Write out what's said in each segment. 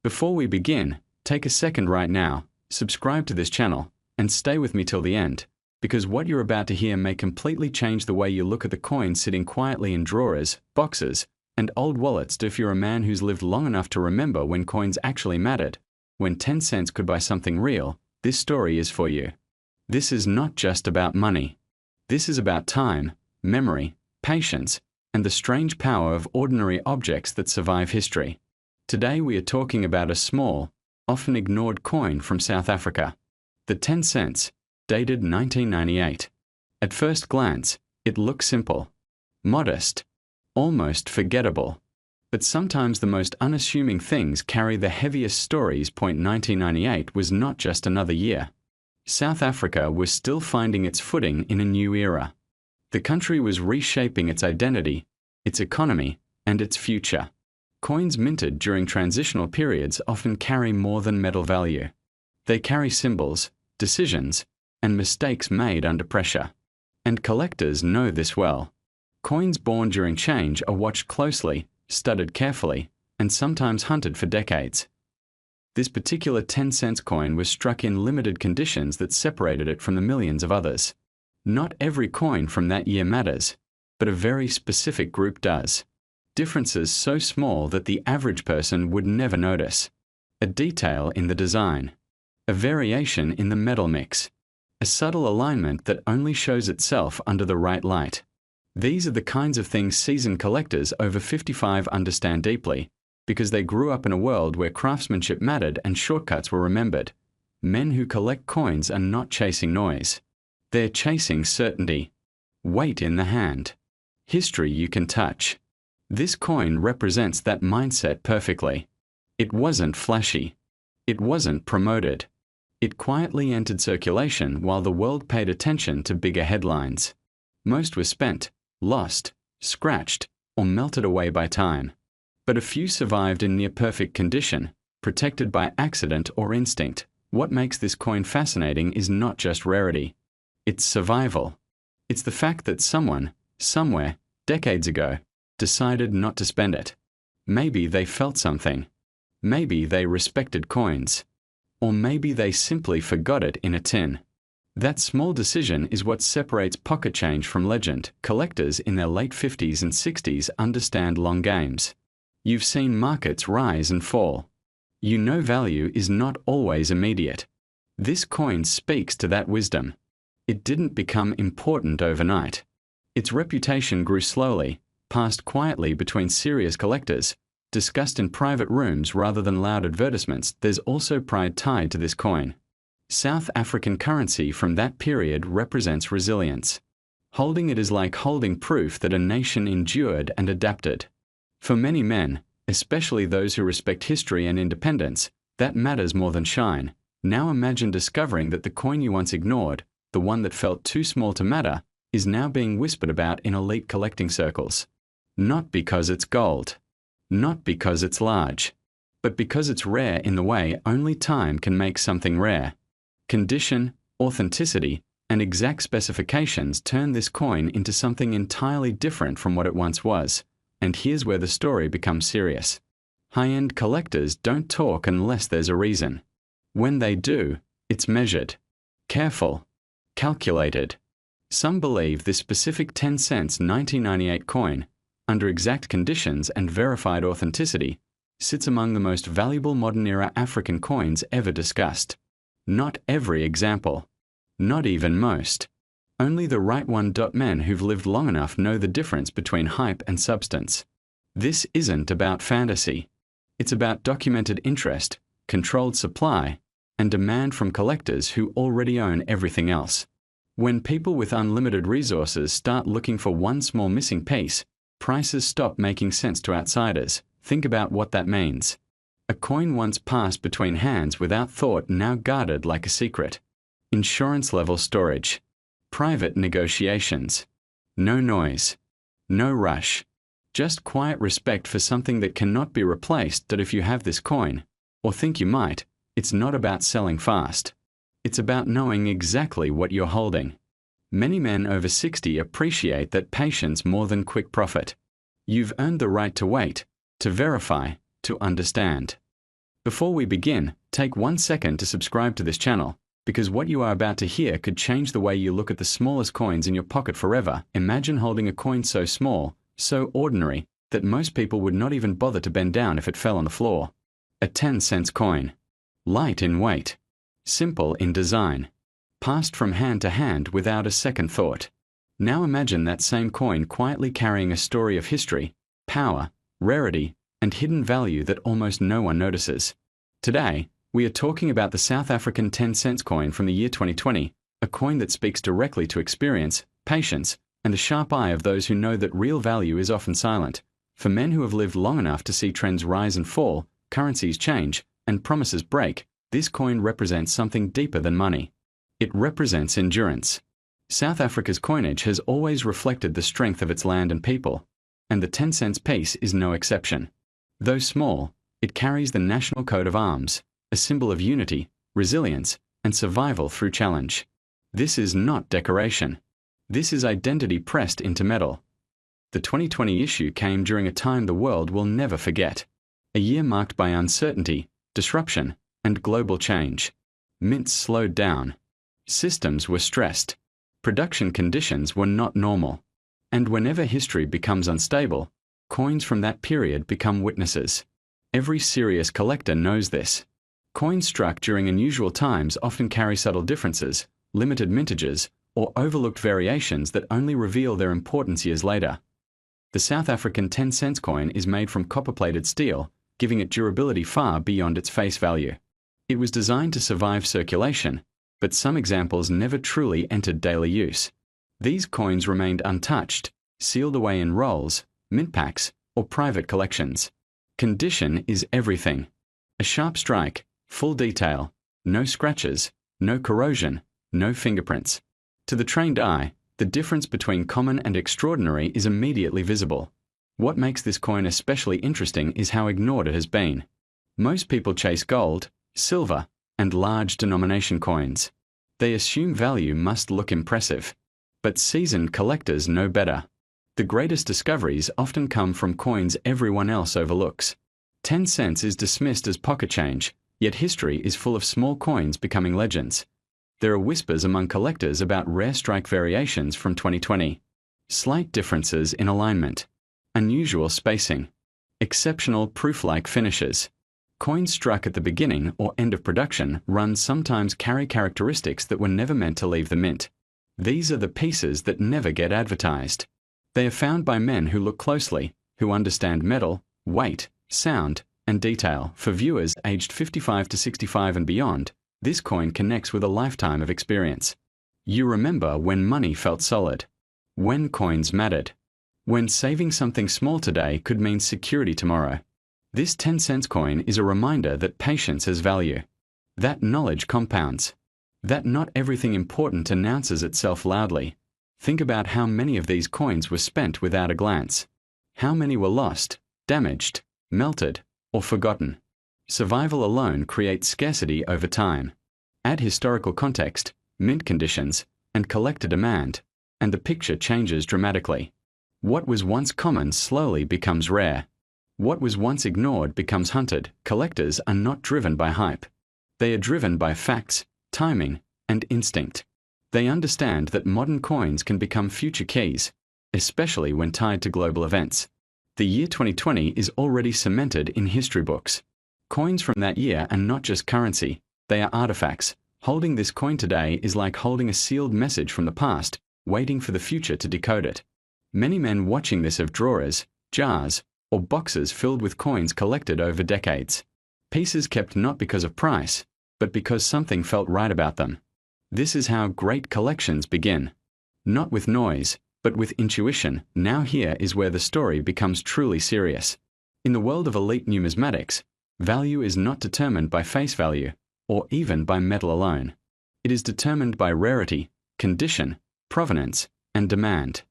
Before we begin, take a second right now, subscribe to this channel, and stay with me till the end, because what you're about to hear may completely change the way you look at the coins sitting quietly in drawers, boxes, and old wallets. If you're a man who's lived long enough to remember when coins actually mattered, when 10 cents could buy something real, this story is for you. This is not just about money. This is about time, memory, patience, and the strange power of ordinary objects that survive history. Today we are talking about a small, often ignored coin from South Africa. The 10 cents, dated 1998. At first glance, it looks simple, modest, almost forgettable. But sometimes the most unassuming things carry the heaviest stories. 1998 was not just another year. South Africa was still finding its footing in a new era. The country was reshaping its identity, its economy, and its future. Coins minted during transitional periods often carry more than metal value. They carry symbols, decisions, and mistakes made under pressure. And collectors know this well. Coins born during change are watched closely, studied carefully, and sometimes hunted for decades. This particular 10 cents coin was struck in limited conditions that separated it from the millions of others. Not every coin from that year matters, but a very specific group does. Differences so small that the average person would never notice. A detail in the design. A variation in the metal mix. A subtle alignment that only shows itself under the right light. These are the kinds of things seasoned collectors over 55 understand deeply, because they grew up in a world where craftsmanship mattered and shortcuts were remembered. Men who collect coins are not chasing noise. They're chasing certainty. Weight in the hand. History you can touch. This coin represents that mindset perfectly. It wasn't flashy. It wasn't promoted. It quietly entered circulation while the world paid attention to bigger headlines. Most were spent, lost, scratched, or melted away by time. But a few survived in near-perfect condition, protected by accident or instinct. What makes this coin fascinating is not just rarity. It's survival. It's the fact that someone, somewhere, decades ago, decided not to spend it. Maybe they felt something. Maybe they respected coins. Or maybe they simply forgot it in a tin. That small decision is what separates pocket change from legend. Collectors in their late 50s and 60s understand long games. You've seen markets rise and fall. You know value is not always immediate. This coin speaks to that wisdom. It didn't become important overnight. Its reputation grew slowly, passed quietly between serious collectors, discussed in private rooms rather than loud advertisements. There's also pride tied to this coin. South African currency from that period represents resilience. Holding it is like holding proof that a nation endured and adapted. For many men, especially those who respect history and independence, that matters more than shine. Now imagine discovering that the coin you once ignored, the one that felt too small to matter, is now being whispered about in elite collecting circles. Not because it's gold. Not because it's large. But because it's rare in the way only time can make something rare. Condition, authenticity, and exact specifications turn this coin into something entirely different from what it once was. And here's where the story becomes serious. High-end collectors don't talk unless there's a reason. When they do, it's measured, careful, calculated. Some believe this specific 10 cents 1998 coin, under exact conditions and verified authenticity, sits among the most valuable modern-era African coins ever discussed. Not every example. Not even most. Only the right one. Men who've lived long enough know the difference between hype and substance. This isn't about fantasy. It's about documented interest, controlled supply, and demand from collectors who already own everything else. When people with unlimited resources start looking for one small missing piece, prices stop making sense to outsiders. Think about what that means. A coin once passed between hands without thought, now guarded like a secret. Insurance-level storage. Private negotiations. No noise. No rush. Just quiet respect for something that cannot be replaced. That if you have this coin, or think you might, it's not about selling fast. It's about knowing exactly what you're holding. Many men over 60 appreciate that patience more than quick profit. You've earned the right to wait, to verify, to understand. Before we begin, take 1 second to subscribe to this channel, because what you are about to hear could change the way you look at the smallest coins in your pocket forever. Imagine holding a coin so small, so ordinary, that most people would not even bother to bend down if it fell on the floor. A 10-cent coin. Light in weight. Simple in design. Passed from hand to hand without a second thought. Now imagine that same coin quietly carrying a story of history, power, rarity, and hidden value that almost no one notices. Today, we are talking about the South African 10-cent coin from the year 2020, a coin that speaks directly to experience, patience, and the sharp eye of those who know that real value is often silent. For men who have lived long enough to see trends rise and fall, currencies change, and promises break, this coin represents something deeper than money. It represents endurance. South Africa's coinage has always reflected the strength of its land and people, and the 10-cent piece is no exception. Though small, it carries the national coat of arms, a symbol of unity, resilience, and survival through challenge. This is not decoration. This is identity pressed into metal. The 2020 issue came during a time the world will never forget. A year marked by uncertainty, disruption, and global change. Mints slowed down. Systems were stressed. Production conditions were not normal. And whenever history becomes unstable, coins from that period become witnesses. Every serious collector knows this. Coins struck during unusual times often carry subtle differences, limited mintages, or overlooked variations that only reveal their importance years later. The South African 10-cent coin is made from copper-plated steel, giving it durability far beyond its face value. It was designed to survive circulation, but some examples never truly entered daily use. These coins remained untouched, sealed away in rolls, mint packs, or private collections. Condition is everything. A sharp strike, full detail, no scratches, no corrosion, no fingerprints. To the trained eye, the difference between common and extraordinary is immediately visible. What makes this coin especially interesting is how ignored it has been. Most people chase gold, silver, and large denomination coins. They assume value must look impressive. But seasoned collectors know better. The greatest discoveries often come from coins everyone else overlooks. 10 cents is dismissed as pocket change, yet history is full of small coins becoming legends. There are whispers among collectors about rare strike variations from 2020. Slight differences in alignment. Unusual spacing. Exceptional proof-like finishes. Coins struck at the beginning or end of production runs sometimes carry characteristics that were never meant to leave the mint. These are the pieces that never get advertised. They are found by men who look closely, who understand metal, weight, sound, and detail. For viewers aged 55 to 65 and beyond, this coin connects with a lifetime of experience. You remember when money felt solid. When coins mattered. When saving something small today could mean security tomorrow. This 10-cent coin is a reminder that patience has value. That knowledge compounds. That not everything important announces itself loudly. Think about how many of these coins were spent without a glance. How many were lost, damaged, melted, or forgotten. Survival alone creates scarcity over time. Add historical context, mint conditions, and collector demand, and the picture changes dramatically. What was once common slowly becomes rare. What was once ignored becomes hunted. Collectors are not driven by hype. They are driven by facts, timing, and instinct. They understand that modern coins can become future keys, especially when tied to global events. The year 2020 is already cemented in history books. Coins from that year are not just currency, they are artifacts. Holding this coin today is like holding a sealed message from the past, waiting for the future to decode it. Many men watching this have drawers, jars, or boxes filled with coins collected over decades. Pieces kept not because of price, but because something felt right about them. This is how great collections begin. Not with noise, but with intuition. Now here is where the story becomes truly serious. In the world of elite numismatics, value is not determined by face value, or even by metal alone. It is determined by rarity, condition, provenance, and demand.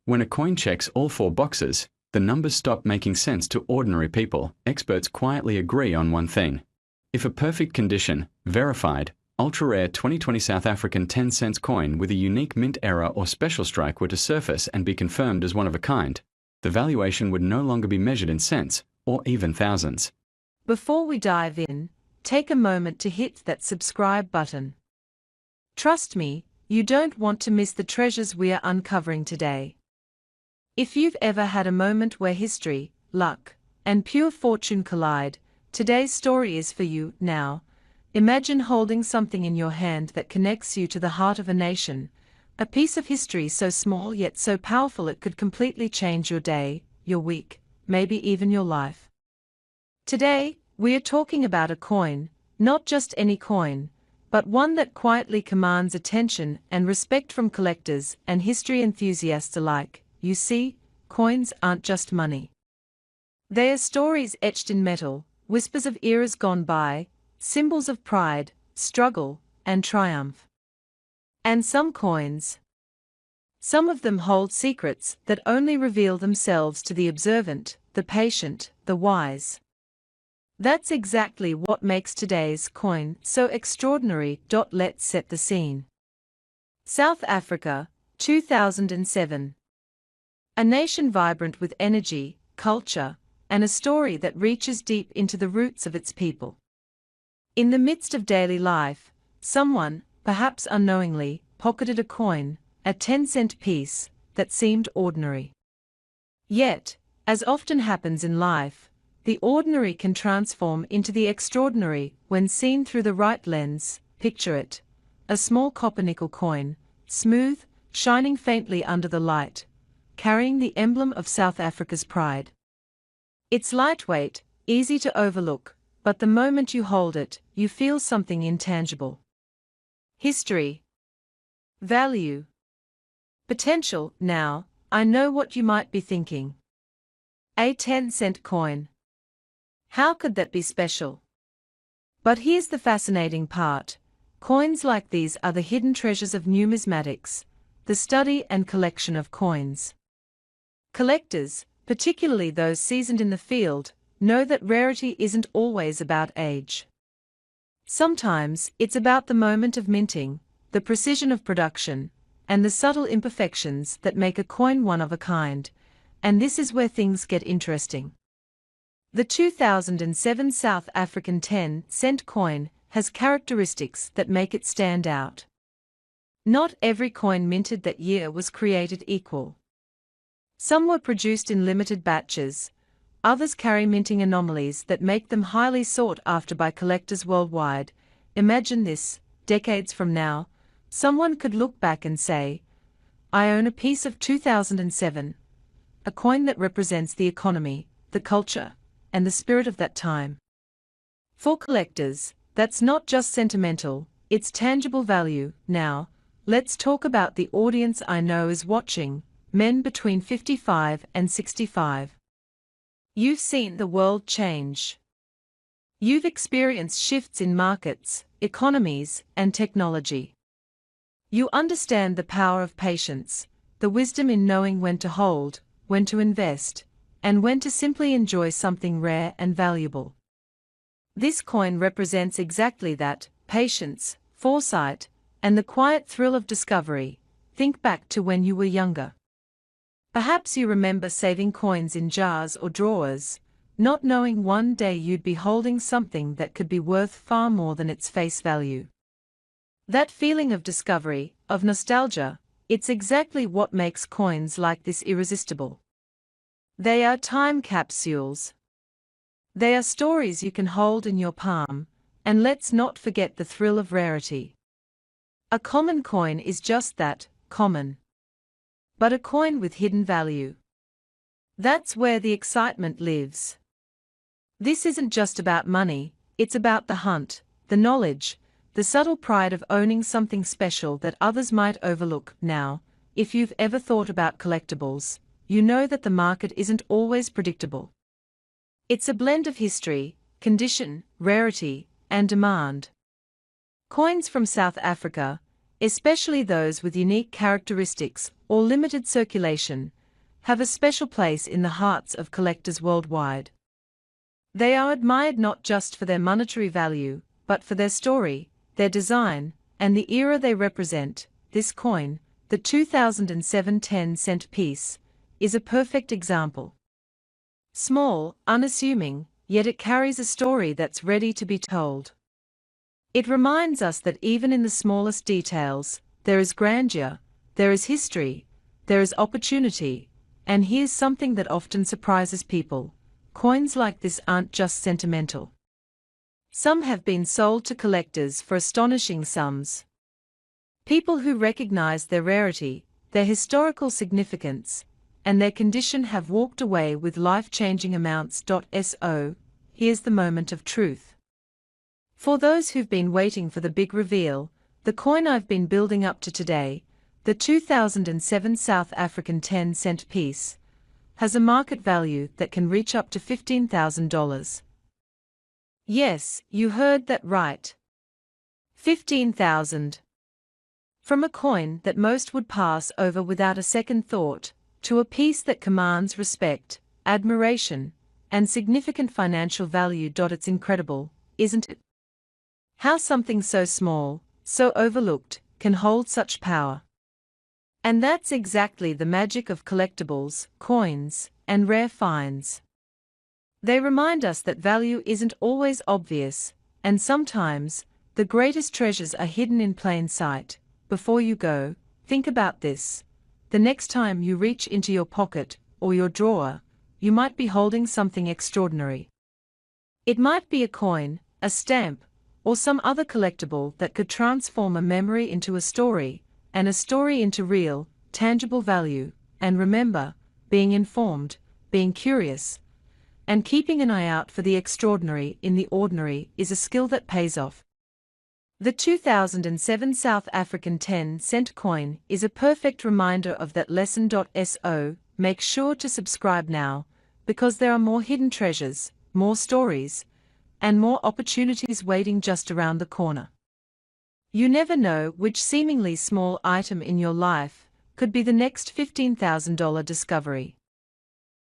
When a coin checks all 4 boxes, the numbers stop making sense to ordinary people. Experts quietly agree on one thing. If a perfect condition, verified, ultra-rare 2020 South African 10-cent coin with a unique mint error or special strike were to surface and be confirmed as one of a kind, the valuation would no longer be measured in cents or even thousands. Before we dive in, take a moment to hit that subscribe button. Trust me, you don't want to miss the treasures we are uncovering today. If you've ever had a moment where history, luck, and pure fortune collide, today's story is for you. Now, imagine holding something in your hand that connects you to the heart of a nation, a piece of history so small yet so powerful it could completely change your day, your week, maybe even your life. Today, we are talking about a coin, not just any coin, but one that quietly commands attention and respect from collectors and history enthusiasts alike. You see, coins aren't just money. They are stories etched in metal, whispers of eras gone by, symbols of pride, struggle, and triumph. And some coins, some of them hold secrets that only reveal themselves to the observant, the patient, the wise. That's exactly what makes today's coin so extraordinary. Let's set the scene. South Africa, 2007. A nation vibrant with energy, culture, and a story that reaches deep into the roots of its people. In the midst of daily life, someone, perhaps unknowingly, pocketed a coin, a 10-cent piece, that seemed ordinary. Yet, as often happens in life, the ordinary can transform into the extraordinary when seen through the right lens. Picture it: a small copper-nickel coin, smooth, shining faintly under the light, carrying the emblem of South Africa's pride. It's lightweight, easy to overlook, but the moment you hold it, you feel something intangible. History, value, potential. Now, I know what you might be thinking. A 10-cent coin. How could that be special? But here's the fascinating part. Coins like these are the hidden treasures of numismatics, the study and collection of coins. Collectors, particularly those seasoned in the field, know that rarity isn't always about age. Sometimes, it's about the moment of minting, the precision of production, and the subtle imperfections that make a coin one of a kind. And this is where things get interesting. The 2007 South African 10-cent coin has characteristics that make it stand out. Not every coin minted that year was created equal. Some were produced in limited batches, others carry minting anomalies that make them highly sought after by collectors worldwide. Imagine this: decades from now, someone could look back and say, "I own a piece of 2007, a coin that represents the economy, the culture, and the spirit of that time." For collectors, that's not just sentimental, it's tangible value. Now, let's talk about the audience I know is watching: men between 55 and 65. You've seen the world change. You've experienced shifts in markets, economies, and technology. You understand the power of patience, the wisdom in knowing when to hold, when to invest, and when to simply enjoy something rare and valuable. This coin represents exactly that: patience, foresight, and the quiet thrill of discovery. Think back to when you were younger. Perhaps you remember saving coins in jars or drawers, not knowing one day you'd be holding something that could be worth far more than its face value. That feeling of discovery, of nostalgia, it's exactly what makes coins like this irresistible. They are time capsules. They are stories you can hold in your palm, and let's not forget the thrill of rarity. A common coin is just that, common. But a coin with hidden value. That's where the excitement lives. This isn't just about money, it's about the hunt, the knowledge, the subtle pride of owning something special that others might overlook. Now, if you've ever thought about collectibles, you know that the market isn't always predictable. It's a blend of history, condition, rarity, and demand. Coins from South Africa, especially those with unique characteristics or limited circulation, have a special place in the hearts of collectors worldwide. They are admired not just for their monetary value, but for their story, their design, and the era they represent. This coin, the 2007 10-cent piece, is a perfect example. Small, unassuming, yet it carries a story that's ready to be told. It reminds us that even in the smallest details, there is grandeur, there is history, there is opportunity, and here's something that often surprises people: coins like this aren't just sentimental. Some have been sold to collectors for astonishing sums. People who recognize their rarity, their historical significance, and their condition have walked away with life-changing amounts. So, here's the moment of truth. For those who've been waiting for the big reveal, the coin I've been building up to today, the 2007 South African 10-cent piece, has a market value that can reach up to $15,000. Yes, you heard that right. 15,000. From a coin that most would pass over without a second thought, to a piece that commands respect, admiration, and significant financial value. It's incredible, isn't it? How something so small, so overlooked, can hold such power. And that's exactly the magic of collectibles, coins, and rare finds. They remind us that value isn't always obvious, and sometimes, the greatest treasures are hidden in plain sight. Before you go, think about this. The next time you reach into your pocket or your drawer, you might be holding something extraordinary. It might be a coin, a stamp, or some other collectible that could transform a memory into a story, and a story into real, tangible value. And remember, being informed, being curious, and keeping an eye out for the extraordinary in the ordinary is a skill that pays off. The 2007 South African 10-cent coin is a perfect reminder of that lesson. So, make sure to subscribe now, because there are more hidden treasures, more stories, and more opportunities waiting just around the corner. You never know which seemingly small item in your life could be the next $15,000 discovery.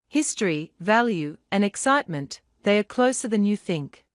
History, value, and excitement, they are closer than you think.